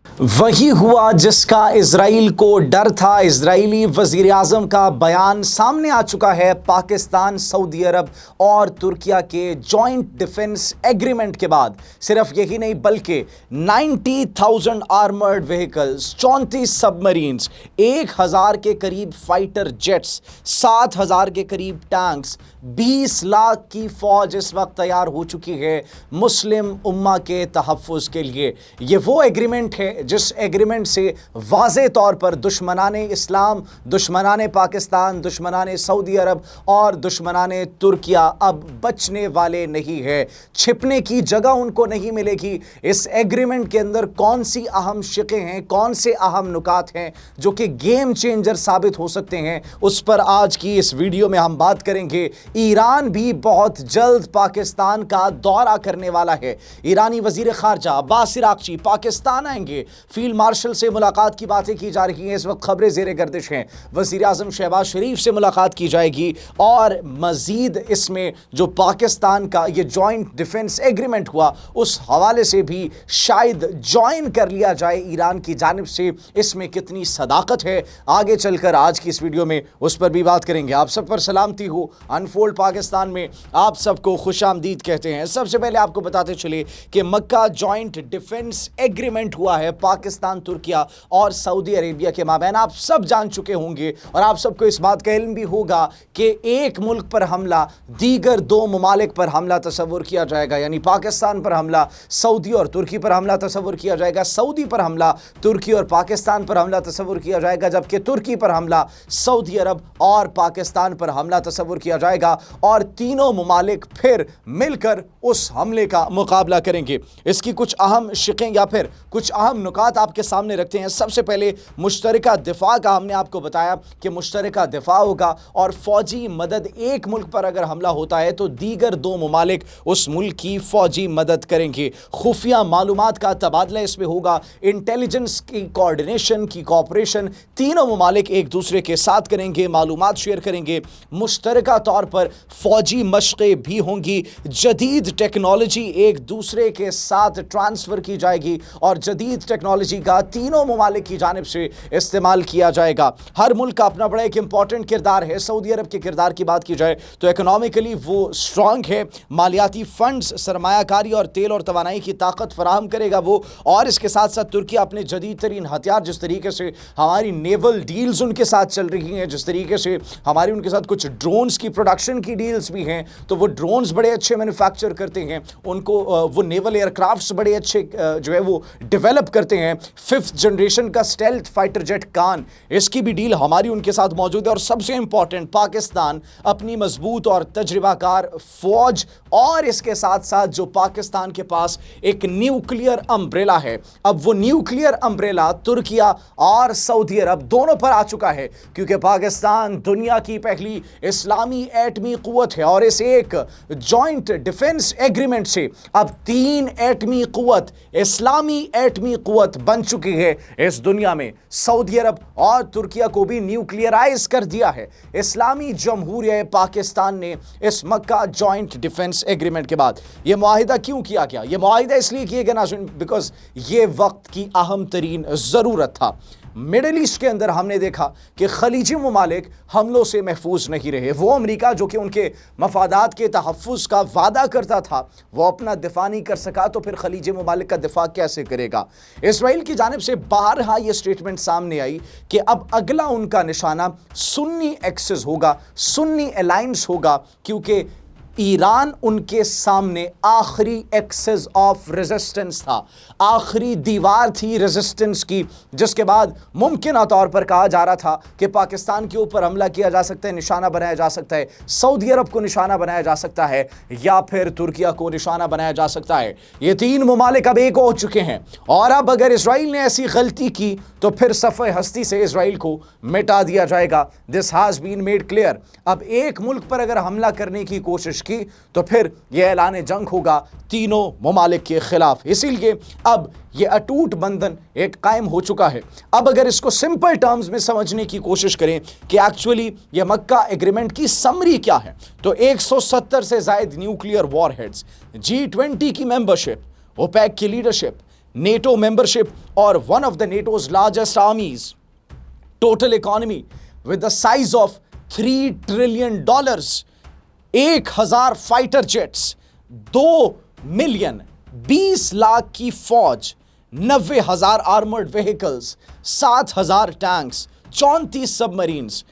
वही हुआ जिसका इजराइल को डर था। इजराइली वजीर आजम का बयान सामने आ चुका है। पाकिस्तान, सऊदी अरब और तुर्किया के जॉइंट डिफेंस एग्रीमेंट के बाद सिर्फ यही नहीं बल्कि 90,000 आर्मर्ड व्हीकल्स, 34 सबमरीन्स, 1,000 के करीब फाइटर जेट्स, 7,000 के करीब टैंक्स, 20 लाख की फौज इस वक्त तैयार हो चुकी है मुस्लिम उम्मा के तहफ़्फ़ुज़ के लिए। ये वो एग्रीमेंट है जिस एग्रीमेंट से वाज़े तौर पर दुश्मनाने इस्लाम, दुश्मनाने पाकिस्तान, दुश्मनाने सऊदी अरब और दुश्मनाने तुर्किया अब बचने वाले नहीं है। छिपने की जगह उनको नहीं मिलेगी। इस एग्रीमेंट के अंदर कौन सी अहम शिकें हैं, कौन से अहम नुकात हैं जो कि गेम चेंजर साबित हो सकते हैं, उस पर आज की इस वीडियो में हम बात करेंगे। ईरान भी बहुत जल्द पाकिस्तान का दौरा करने वाला है। ईरानी वजीर खारजा अब्बास अराग़ची पाकिस्तान आएंगे। फील्ड मार्शल से मुलाकात की बातें की जा रही हैं। इस वक्त खबरें ज़ेरे गर्दिश हैं। वज़ीर आज़म शहबाज शरीफ से मुलाकात की जाएगी और मज़ीद इसमें जो पाकिस्तान का ये जॉइंट डिफेंस एग्रीमेंट हुआ उस हवाले से भी शायद ज्वाइन कर लिया जाए ईरान की जानिब से। इसमें कितनी सदाकत है, आगे चलकर आज की इस वीडियो में उस पर भी बात करेंगे। आप सब पर सलामती हो। अनफोल्ड पाकिस्तान में आप सबको खुशामदीद कहते हैं। सबसे पहले आपको बताते चले कि मक्का जॉइंट डिफेंस एग्रीमेंट हुआ है पाकिस्तान, तुर्किया और सऊदी अरेबिया के माबैन। आप सब जान चुके होंगे और आप सबको इस बात का इल्म भी होगा कि एक मुल्क पर हमला दीगर दो ममालिक पर हमला तस्वुर किया जाएगा, यानी पाकिस्तान पर हमला सऊदी और तुर्की पर हमला तस्वुर किया जाएगा, सऊदी पर हमला तुर्की और पाकिस्तान पर हमला तस्वुर किया जाएगा, जबकि तुर्की पर हमला सऊदी अरब और पाकिस्तान पर हमला तस्वुर किया जाएगा और तीनों ममालिक फिर मिलकर उस हमले का मुकाबला करेंगे। इसकी कुछ अहम शिकें या फिर कुछ अहम नुकात आपके सामने रखते हैं। सबसे पहले मुश्तरका दिफा का हमने आपको बताया कि मुश्तरका दिफा होगा और फौजी मदद, एक मुल्क पर अगर हमला होता है तो दीगर दो ममालिक उस मुल्क की फौजी मदद करेंगे। खुफिया मालूमात का तबादला इसमें होगा, इंटेलिजेंस की कोऑर्डिनेशन की कोऑपरेशन तीनों ममालिक एक दूसरे के साथ करेंगे, मालूमात शेयर करेंगे। मुश्तरका तौर पर फौजी मशक़ें भी होंगी। जदीद टेक्नोलॉजी एक दूसरे के साथ ट्रांसफ़र की जाएगी और जदीद टेक्नोलॉजी का तीनों ममालिक की जानिब से इस्तेमाल किया जाएगा। हर मुल्क का अपना बड़ा एक इंपॉर्टेंट किरदार है। सऊदी अरब के किरदार की बात की जाए तो इकोनॉमिकली वो स्ट्रांग है, मालियाती फंड्स, सरमायाकारी और तेल और तवानाई की ताकत फराहम करेगा वो। और इसके साथ साथ तुर्की अपने जदीद तरीन हथियार, जिस तरीके से हमारी नेवल डील्स उनके साथ चल रही हैं, जिस तरीके से हमारी उनके साथ कुछ ड्रोन्स की प्रोडक्शन की डील्स भी हैं, तो वो ड्रोन्स बड़े अच्छे मैन्युफैक्चर करते हैं, उनको वो नेवल एयरक्राफ्ट्स बड़े अच्छे जो है वो डेवलप करते हैं। 5th जनरेशन का स्टेल्थ फाइटर जेट कान, इसकी भी डील हमारी उनके साथ मौजूद है। और सबसे इंपॉर्टेंट, पाकिस्तान अपनी मजबूत और तजर्बाकार फौज और इसके साथ साथ जो पाकिस्तान के पास एक न्यूक्लियर अम्ब्रेला है, अब वो न्यूक्लियर अम्ब्रेला तुर्किया और सऊदी अरब दोनों पर आ चुका है, क्योंकि पाकिस्तान दुनिया की पहली इस्लामी एटमी कुव्वत है और इस एक जॉइंट डिफेंस एग्रीमेंट से अब 3 एटमी कुव्वत, इस्लामी एटमी कुव्वत बन चुकी है इस दुनिया में। सऊदी अरब और तुर्किया को भी न्यूक्लियराइज कर दिया है इस्लामी जमहूरिया पाकिस्तान ने इस मक्का जॉइंट डिफेंस एग्रीमेंट के बाद। यह मुआहिदा क्यों किया गया? यह मुआहिदा इसलिए किया गया नाज़रीन बिकॉज ये वक्त की अहम तरीन ज़रूरत था। मिडल ईस्ट के अंदर हमने देखा कि खलीजी ममालिक हमलों से महफूज नहीं रहे। वो अमेरिका जो कि उनके मफादात के तहफ़्फ़ुज़ का वादा करता था, वो अपना दिफा नहीं कर सका, तो फिर खलीजी ममालिक का दिफा कैसे करेगा? इसराइल की जानिब से बारहा ये स्टेटमेंट सामने आई कि अब अगला उनका निशाना सुन्नी एक्सिस होगा, सुन्नी अलायंस होगा, क्योंकि ईरान उनके सामने आखिरी एक्सेस ऑफ रेजिस्टेंस था, आखिरी दीवार थी रेजिस्टेंस की, जिसके बाद मुमकिन तौर पर कहा जा रहा था कि पाकिस्तान के ऊपर हमला किया जा सकता है, निशाना बनाया जा सकता है, सऊदी अरब को निशाना बनाया जा सकता है या फिर तुर्किया को निशाना बनाया जा सकता है। ये 3 ममालिक अब एक हो चुके हैं और अब अगर इसराइल ने ऐसी गलती की तो फिर सफ़े हस्ती से इसराइल को मिटा दिया जाएगा। This has been made clear. अब एक मुल्क पर अगर हमला करने की कोशिश की तो फिर यह ऐलान जंग होगा तीनों ममालिक के खिलाफ। इसीलिए अब यह अटूट बंधन एक कायम हो चुका है। अब अगर इसको सिंपल टर्म्स में समझने की कोशिश करें कि एक्चुअली यह मक्का एग्रीमेंट की समरी क्या है, तो 170 से ज़ायद न्यूक्लियर वॉरहेड्स, G20 की मेंबरशिप, ओपेक की leadership, NATO membership or one of the NATO's largest armies, total economy with the size of $3 trillion, 1,000 fighter jets, 2 million 20 lakh की फौज, 90,000 armoured vehicles, 7,000 tanks, 34 submarines,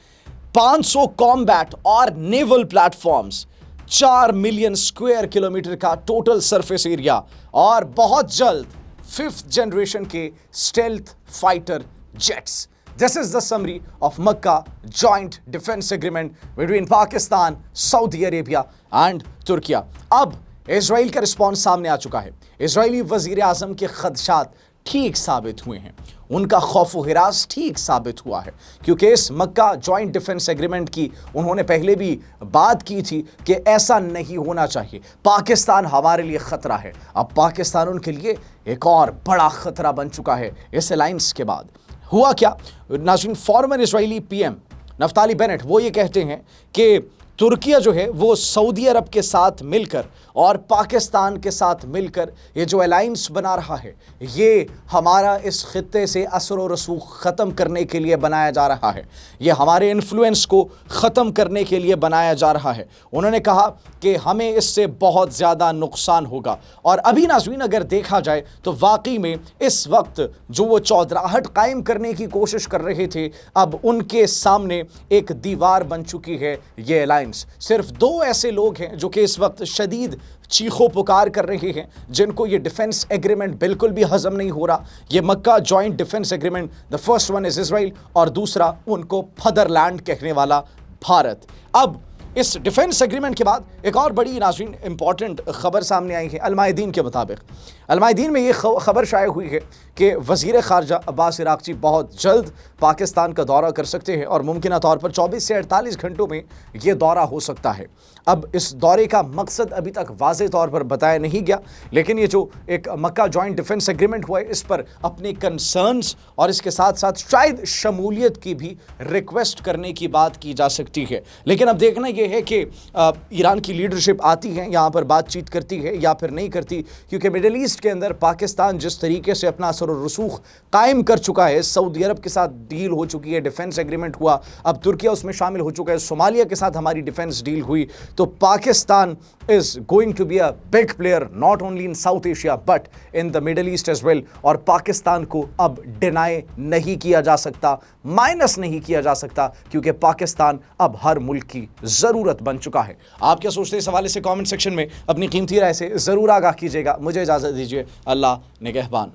500 combat और naval platforms, 4 million square kilometre का total surface area और बहुत जल्द 5th generation के stealth fighter jets. This is the summary of Makkah Joint Defense Agreement between Pakistan, Saudi Arabia and Turkey. अब Israel का response सामने आ चुका है. इजरायली वजीर आजम के खदशात ठीक साबित हुए हैं, उनका खौफ व हिरास ठीक साबित हुआ है, क्योंकि इस मक्का जॉइंट डिफेंस एग्रीमेंट की उन्होंने पहले भी बात की थी कि ऐसा नहीं होना चाहिए. पाकिस्तान हमारे लिए ख़तरा है. अब पाकिस्तान उनके लिए एक और बड़ा ख़तरा बन चुका है इस अलायंस के बाद. हुआ क्या नाज़रीन, farmer Israeli PM Naftali Bennett वो ये कहते हैं कि तुर्की जो है वो सऊदी अरब के साथ मिलकर और पाकिस्तान के साथ मिलकर ये जो अलायंस बना रहा है, ये हमारा इस खित्ते से असर व रसूख ख़त्म करने के लिए बनाया जा रहा है, ये हमारे इन्फ्लुएंस को ख़त्म करने के लिए बनाया जा रहा है. उन्होंने कहा कि हमें इससे बहुत ज़्यादा नुकसान होगा. और अभी नाज़रीन अगर देखा जाए तो वाकई में इस वक्त जो वो चौधराहट कायम करने की कोशिश कर रहे थे, अब उनके सामने एक दीवार बन चुकी है ये अलायंस. सिर्फ 2 ऐसे लोग हैं जो कि इस वक्त शदीद चीखों पुकार कर रहे हैं, जिनको ये डिफेंस एग्रीमेंट बिल्कुल भी हजम नहीं हो रहा. ये Mecca joint defence agreement, the first one is Israel और दूसरा उनको फदरलैंड कहने वाला भारत. अब इस डिफेंस एग्रीमेंट के बाद एक और बड़ी नाज़रीन इंपॉर्टेंट खबर सामने आई है. अल-मायदीन के मुताबिक अल-मायदीन में ये खबर शाये हुई है कि वज़ीर ख़ारजा अब्बास इराक़ची बहुत जल्द पाकिस्तान का दौरा कर सकते हैं और मुमकिन तौर पर 24 से 48 घंटों में ये दौरा हो सकता है. अब इस दौरे का मकसद अभी तक वाज़ेह तौर पर बताया नहीं गया, लेकिन ये जो एक मक्का जॉइंट डिफेंस एग्रीमेंट हुआ है, इस पर अपने कंसर्न्स और इसके साथ साथ शायद शमूलियत की भी रिक्वेस्ट करने की बात की जा सकती है. लेकिन अब देखना ये है कि ईरान की लीडरशिप आती है यहाँ पर, बातचीत करती है या फिर नहीं करती, क्योंकि मिडल ईस्ट के अंदर पाकिस्तान जिस तरीके से अपना असर और रसूख कायम कर चुका है, सऊदी अरब के साथ डील हो चुकी है, डिफेंस एग्रीमेंट हुआ, अब तुर्की उसमें शामिल हो चुका है, सोमालिया के साथ हमारी डिफेंस डील हुई, तो Pakistan is going to be a big player not only in South Asia but in the Middle East as well. और पाकिस्तान को अब डिनाई नहीं किया जा सकता, माइनस नहीं किया जा सकता, क्योंकि पाकिस्तान अब हर मुल्क की ज़रूरत बन चुका है. आप क्या सोचते हैं इस हवाले से कमेंट सेक्शन में अपनी कीमती राय से ज़रूर आगाह कीजिएगा. मुझे इजाज़त दीजिए. अल्लाह निगहबान.